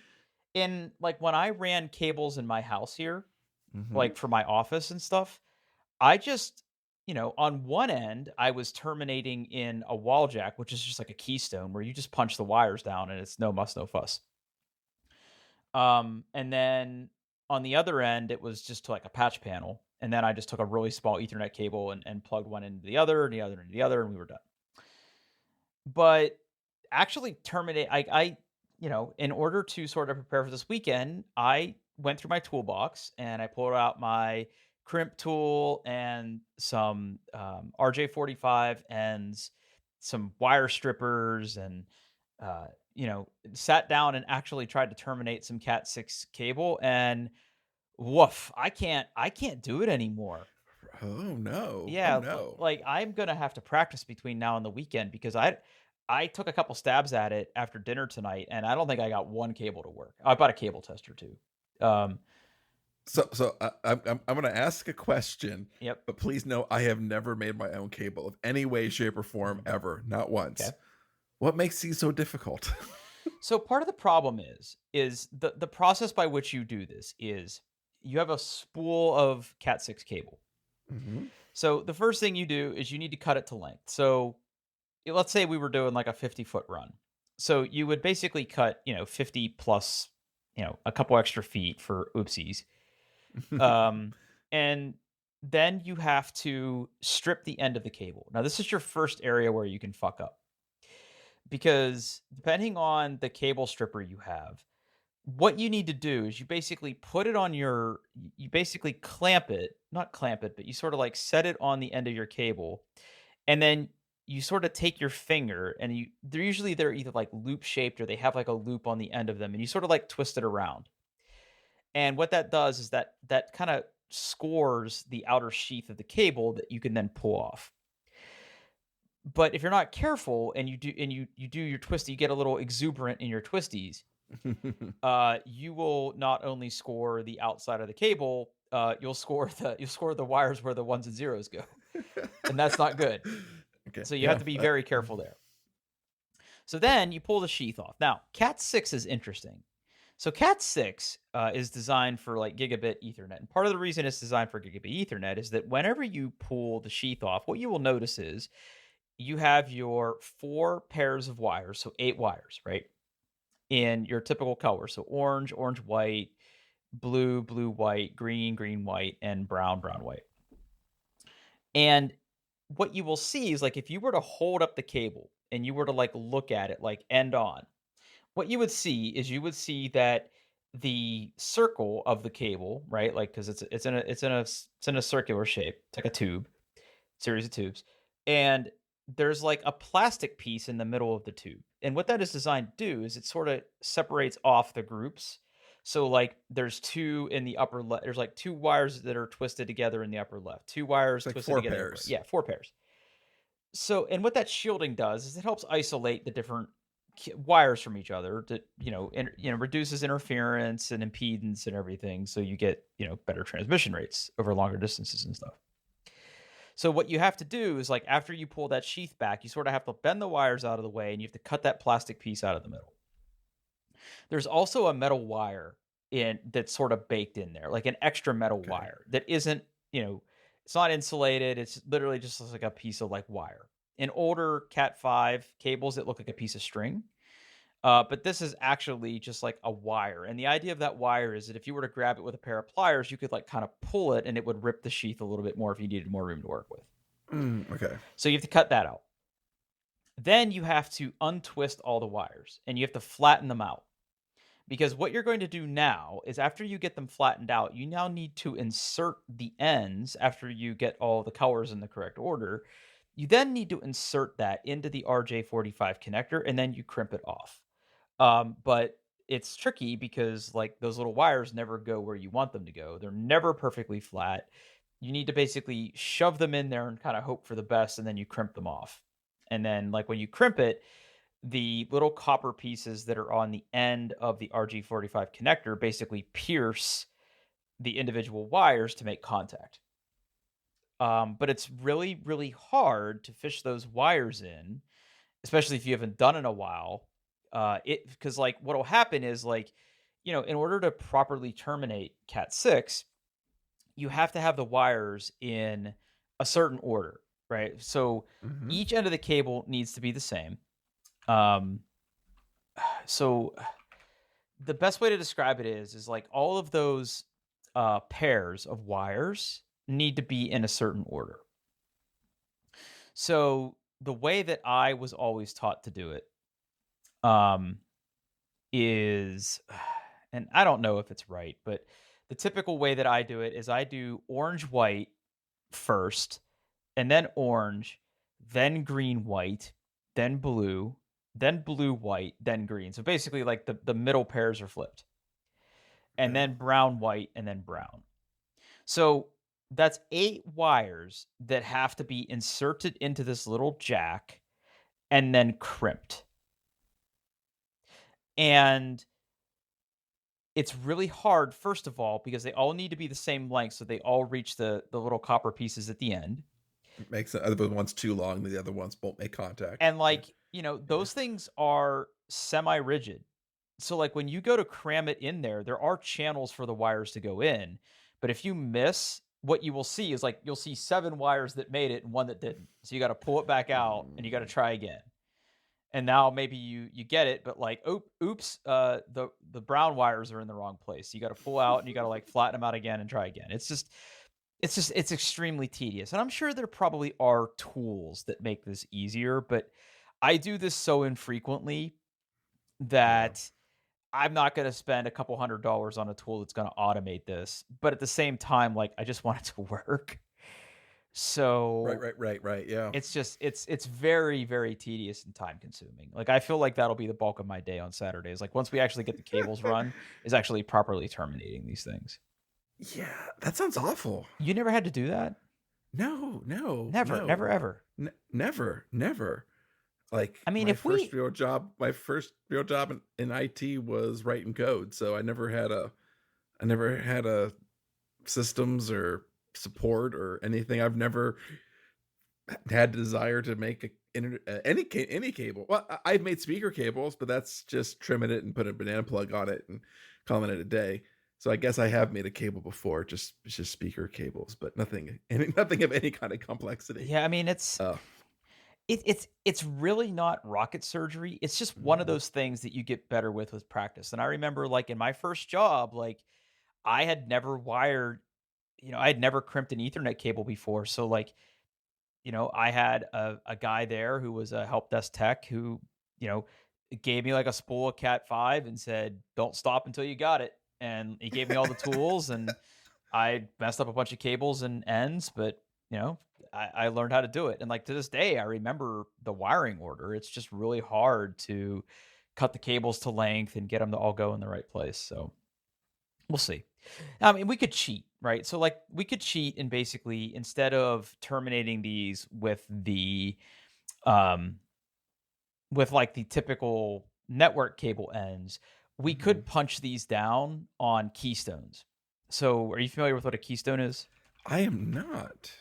in like when I ran cables in my house here, Mm-hmm. like for my office and stuff, I just on one end, I was terminating in a wall jack, which is just like a keystone where you just punch the wires down and it's no muss, no fuss. And then on the other end, it was just like a patch panel. And then I just took a really small Ethernet cable and plugged one into the other, and the other into the other, and we were done. But actually terminate, in order to sort of prepare for this weekend, I went through my toolbox and I pulled out my crimp tool and some RJ45 ends, some wire strippers, and sat down and actually tried to terminate some Cat 6 cable, and woof, I can't do it anymore. Oh no. Oh Yeah, no. like I'm gonna have to practice between now and the weekend because I took a couple stabs at it after dinner tonight, and I don't think I got one cable to work. I bought a cable tester too. Um, I'm going to ask a question, yep. but please know I have never made my own cable of any way, shape, or form ever, not once. Okay. What makes these so difficult? So part of the problem is the process by which you do this is you have a spool of Cat 6 cable. Mm-hmm. So the first thing you do is you need to cut it to length. So let's say we were doing like a 50-foot run. So you would basically cut, 50 plus, a couple extra feet for oopsies. And then you have to strip the end of the cable. Now, this is your first area where you can fuck up. Because depending on the cable stripper you have, what you need to do is you basically put it on you basically clamp it, not clamp it, but you sort of like set it on the end of your cable. And then you sort of take your finger and they're either like loop shaped or they have like a loop on the end of them, and you sort of like twist it around. And what that does is that kind of scores the outer sheath of the cable that you can then pull off. But if you're not careful and you do your twisty, you get a little exuberant in your twisties. You will not only score the outside of the cable, you'll score the wires where the ones and zeros go, and that's not good. Okay. So you have to be very careful there. So then you pull the sheath off. Now, Cat 6 is interesting. So Cat 6 is designed for like gigabit Ethernet. And part of the reason it's designed for gigabit Ethernet is that whenever you pull the sheath off, what you will notice is you have your 4 pairs of wires, so 8 wires, right? In your typical color. So orange, orange, white, blue, blue, white, green, green, white, and brown, brown, white. And what you will see is like if you were to hold up the cable and you were to like look at it like end on, what you would see is you would see that the circle of the cable, right? Like because it's in a circular shape. It's like a tube, series of tubes, and there's like a plastic piece in the middle of the tube. And what that is designed to do is it sort of separates off the groups. So like there's 2 in the upper left. There's like 2 wires that are twisted together in the upper left. 2 wires like twisted 4 together. pairs. Yeah, 4 pairs. So, and what that shielding does is it helps isolate the different wires from each other to, reduces interference and impedance and everything. So you get, better transmission rates over longer distances and stuff. So what you have to do is like after you pull that sheath back, you sort of have to bend the wires out of the way and you have to cut that plastic piece out of the middle. There's also a metal wire that's sort of baked in there, like an extra metal wire that isn't, it's not insulated. It's literally just like a piece of like wire. In older Cat 5 cables, it look like a piece of string. But this is actually just like a wire. And the idea of that wire is that if you were to grab it with a pair of pliers, you could like kind of pull it and it would rip the sheath a little bit more if you needed more room to work with. Okay. So you have to cut that out. Then you have to untwist all the wires and you have to flatten them out. Because what you're going to do now is after you get them flattened out, you now need to insert the ends after you get all the colors in the correct order. You then need to insert that into the RJ45 connector and then you crimp it off. But it's tricky because like those little wires never go where you want them to go. They're never perfectly flat. You need to basically shove them in there and kind of hope for the best, and then you crimp them off. And then like when you crimp it, the little copper pieces that are on the end of the RJ45 connector basically pierce the individual wires to make contact. But it's really, really hard to fish those wires in, especially if you haven't done it in a while. Because like what will happen is like, in order to properly terminate Cat 6, you have to have the wires in a certain order, right? So Mhm. each end of the cable needs to be the same. Um, so the best way to describe it is like all of those pairs of wires need to be in a certain order. So the way that I was always taught to do it um, is, and I don't know if it's right, but the typical way that I do it is I do orange white first, and then orange, then green white, then blue white, then green. So basically, like the middle pairs are flipped, and Okay. then brown white, and then brown. So that's 8 wires that have to be inserted into this little jack and then crimped. And it's really hard, first of all, because they all need to be the same length, so they all reach the little copper pieces at the end. Makes the other one's too long, the other ones won't make contact. And Yeah. like, Yeah. those things are semi-rigid. So like when you go to cram it in there, there are channels for the wires to go in. But if you miss, what you will see is like you'll see 7 wires that made it and one that didn't. So you got to pull it back out and you got to Mm. try again. And now maybe you get it, but like oops, the brown wires are in the wrong place. You got to pull out and you got to like flatten them out again and try again. It's extremely tedious. And I'm sure there probably are tools that make this easier, but I do this so infrequently Yeah. that I'm not going to spend a couple $100 on a tool that's going to automate this. But at the same time, like I just want it to work. Right, So right, right, right. Yeah. it's very, very tedious and time consuming. Like I feel like that'll be the bulk of my day on Saturdays. Like once we actually get the cables run, is actually properly terminating these things. Yeah, that sounds awful. You never had to do that? No, no, Never, never, no. ever. Never, never. Like I mean, if we my first real job in IT was writing code. So I never had a systems or support or anything. I've never had the desire to make any cable. Well, I've made speaker cables, but that's just trimming it and putting a banana plug on it and calling it a day. So I guess I have made a cable before, just it's just speaker cables, but nothing of any kind of complexity. Yeah, I mean, it's Uh, it, it's it's really not rocket surgery. It's just one of mm, those things that you get better with practice. And I remember like in my first job, like I had never wired, I had never crimped an Ethernet cable before. So like, I had a guy there who was a help desk tech who, you know, gave me like a spool of Cat 5 and said, "Don't stop until you got it." And he gave me all the tools and I messed up a bunch of cables and ends, but you know, I learned how to do it. And like to this day, I remember the wiring order. It's just really hard to cut the cables to length and get them to all go in the right place. So we'll see. I mean, we could cheat, right? So like we could cheat and basically instead of terminating these um with like the typical network cable ends, we mhm. could punch these down on keystones. So are you familiar with what a keystone is? I am not.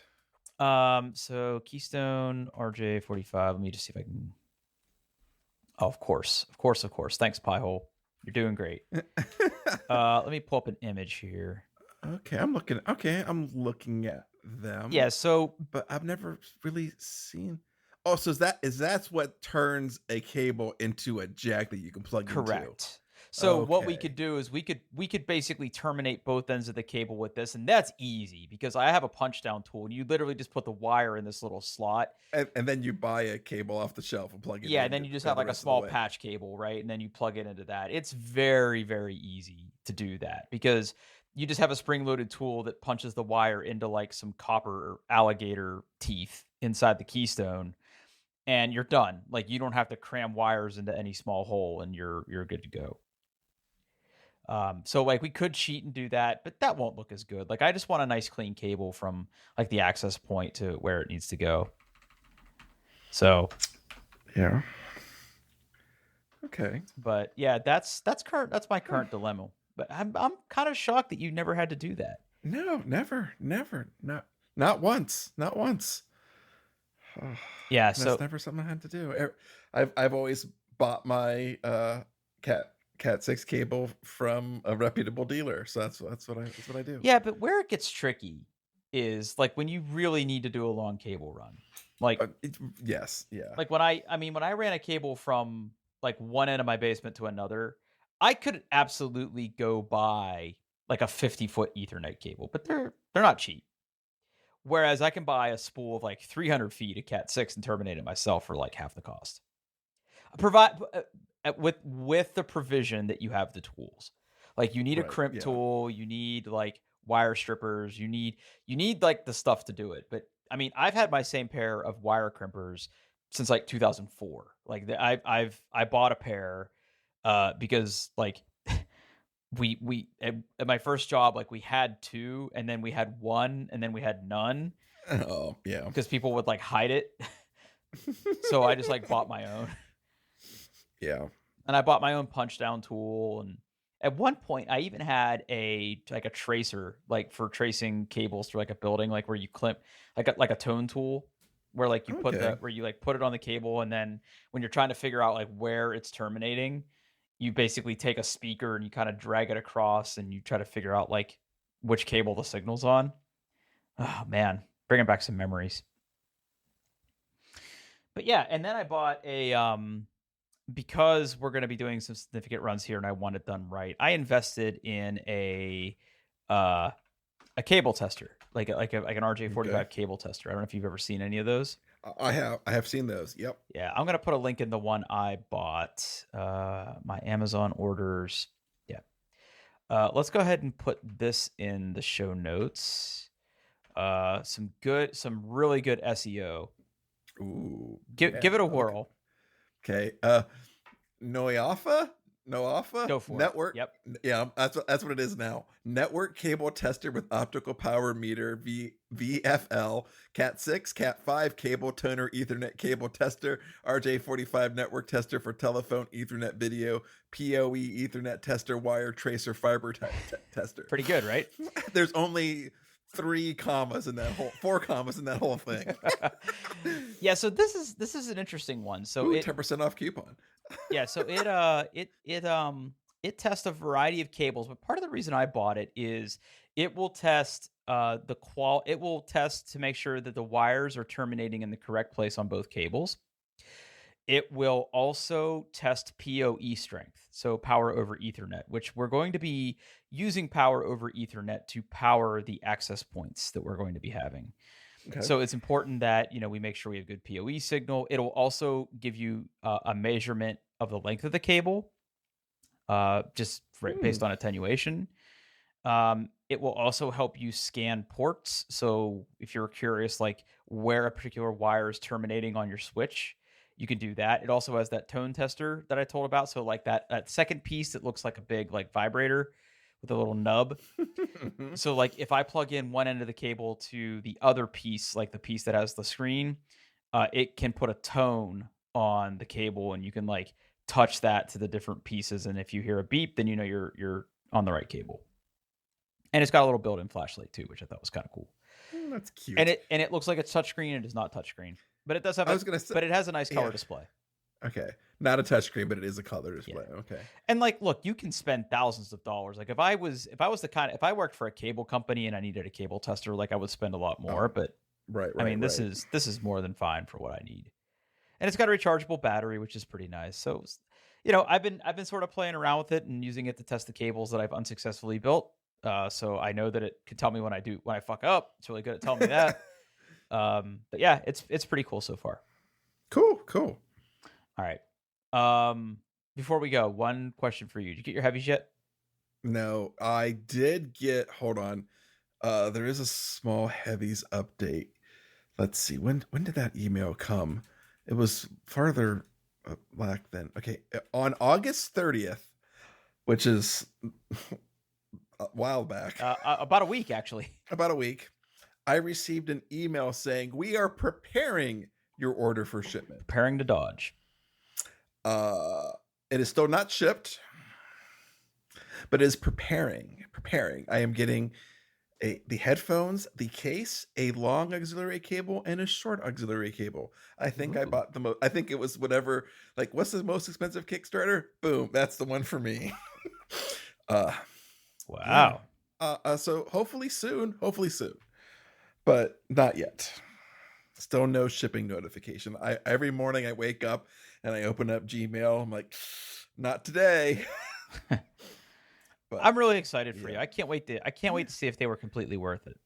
So Keystone RJ45. Let me just see if I can. Oh, of course, of course, of course. Thanks, Piehole. You're doing great. Let me pull up an image here. Okay, I'm looking at them, Yeah, so but I've never really seen. Oh, so that's what turns a cable into a jack that you can plug into. correct. So what we Okay. could do is we could basically terminate both ends of the cable with this, and that's easy because I have a punch down tool, and you literally just put the wire in this little slot. And then you buy a cable off the shelf and plug it Yeah, and in. then You you just go have the like a rest of the small way. patch cable, right? And then you plug it into that. It's very, very easy to do that because you just have a spring-loaded tool that punches the wire into like some copper or alligator teeth inside the keystone, and you're done. Like you don't have to cram wires into any small hole, and you're good to go. So like we could cheat and do that, but that won't look as good. Like I just want a nice clean cable from like the access point to where it needs to go. So Yeah. Okay. but yeah, that's current. That's my current dilemma. But I'm kind of shocked that you never had to do that. No, never, never, not once, not once. Yeah. That's So never something I had to do. I've always bought my cat 6 cable from a reputable dealer. So that's what I do. yeah, but where it gets tricky is like when you really need to do a long cable run. Like yes, yeah. Like when I ran a cable from like one end of my basement to another, I could absolutely go buy like a 50-foot Ethernet cable, but they're not cheap. Whereas I can buy a spool of like 300 feet of Cat 6 and terminate it myself for like half the cost. Provide with the provision that you have the tools. Like you need a crimp tool, you need like wire strippers, you need like the stuff to do it. But I mean, I've had my same pair of wire crimpers since like 2004. Like I bought a pair because like we at my first job, like we had two, and then we had one, and then we had none. Oh yeah, because people would like hide it. So I just like bought my own. Yeah. And I bought my own punch down tool, and at one point I even had a tracer, like for tracing cables through like a building, like where you clip like a tone tool, where like you put where you like put it on the cable, and then when you're trying to figure out like where it's terminating, you basically take a speaker and you kind of drag it across, and you try to figure out like which cable the signal's on. Oh man, bringing back some memories. But yeah, and then I bought a because we're going to be doing some significant runs here and I want it done right, I invested in a cable tester, like an RJ45 cable tester. I don't know if you've ever seen any of those. I have seen those. Yep. Yeah, I'm going to put a link in the one I bought. My Amazon orders. Yeah. Let's go ahead and put this in the show notes. Some really good SEO. Ooh. Give it a whirl. Okay. Noafa? Go for network. It. Yep. Yeah, that's what it is now. Network cable tester with optical power meter, VFL, Cat 6, Cat 5 cable toner Ethernet cable tester, RJ45 network tester for telephone Ethernet video, PoE Ethernet tester, wire tracer fiber tester. Pretty good, right? There's only 4 commas in that whole thing. Yeah, so this is an interesting one. So 10% off coupon. Yeah, so it tests a variety of cables, but part of the reason I bought it is it will test it will test to make sure that the wires are terminating in the correct place on both cables. It will also test PoE strength, so power over Ethernet, which we're going to be using power over Ethernet to power the access points that we're going to be having. Okay. So it's important that we make sure we have good PoE signal. It'll also give you a measurement of the length of the cable, just based on attenuation. It will also help you scan ports. So if you're curious, like where a particular wire is terminating on your switch, you can do that. It also has that tone tester that I told about. So like that second piece that looks like a big like vibrator with a little nub. So like if I plug in one end of the cable to the other piece, like the piece that has the screen, it can put a tone on the cable, and you can like touch that to the different pieces. And if you hear a beep, then you're on the right cable. And it's got a little built-in flashlight too, which I thought was kind of cool. That's cute. And it looks like it's touchscreen. It is not touchscreen, but it does have. But it has a nice color display. Okay, not a touchscreen, but it is a color display. Yeah. Okay. And like, look, you can spend thousands of dollars. Like if I worked for a cable company and I needed a cable tester, like I would spend a lot more. But right. I mean, this is more than fine for what I need. And it's got a rechargeable battery, which is pretty nice. So, I've been sort of playing around with it and using it to test the cables that I've unsuccessfully built. So I know that it can tell me when I fuck up. It's really good at telling me that. But yeah, it's pretty cool so far. Cool. All right. Before we go, one question for you. Did you get your heavies yet? No, I did get. Hold on. There is a small heavies update. Let's see. When did that email come? It was farther back then. Okay, on August 30th, which is a while back. About a week, actually. About a week. I received an email saying we are preparing your order for shipment. Preparing to dodge. It is still not shipped, but it is preparing. I am getting the headphones, the case, a long auxiliary cable, and a short auxiliary cable. I think I bought I think it was whatever. Like, what's the most expensive Kickstarter? Boom, that's the one for me. Wow. Yeah. So hopefully soon. but not yet. Still no shipping notification. Every morning I wake up and I open up Gmail. I'm like, not today. But I'm really excited for yeah. you. I can't wait to see if they were completely worth it.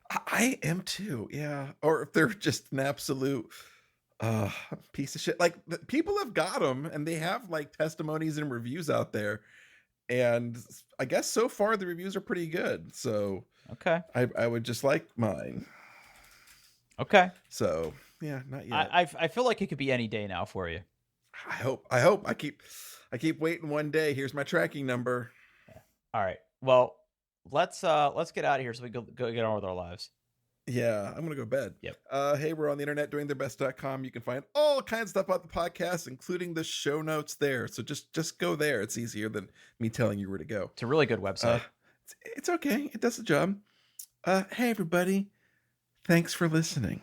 I am too. Yeah. Or if they're just an absolute piece of shit. Like people have got them and they have like testimonies and reviews out there. And I guess so far the reviews are pretty good. So Okay. I would just like mine. Okay. So yeah, not yet. I feel like it could be any day now for you. I hope. I keep waiting one day. Here's my tracking number. Yeah. All right. Well, let's get out of here so we go get on with our lives. Yeah, I'm gonna go to bed. Yep. Hey, we're on the internet doingtheirbest.com. You can find all kinds of stuff about the podcast, including the show notes there. So just go there. It's easier than me telling you where to go. It's a really good website. It's okay. It does the job. Hey everybody. Thanks for listening.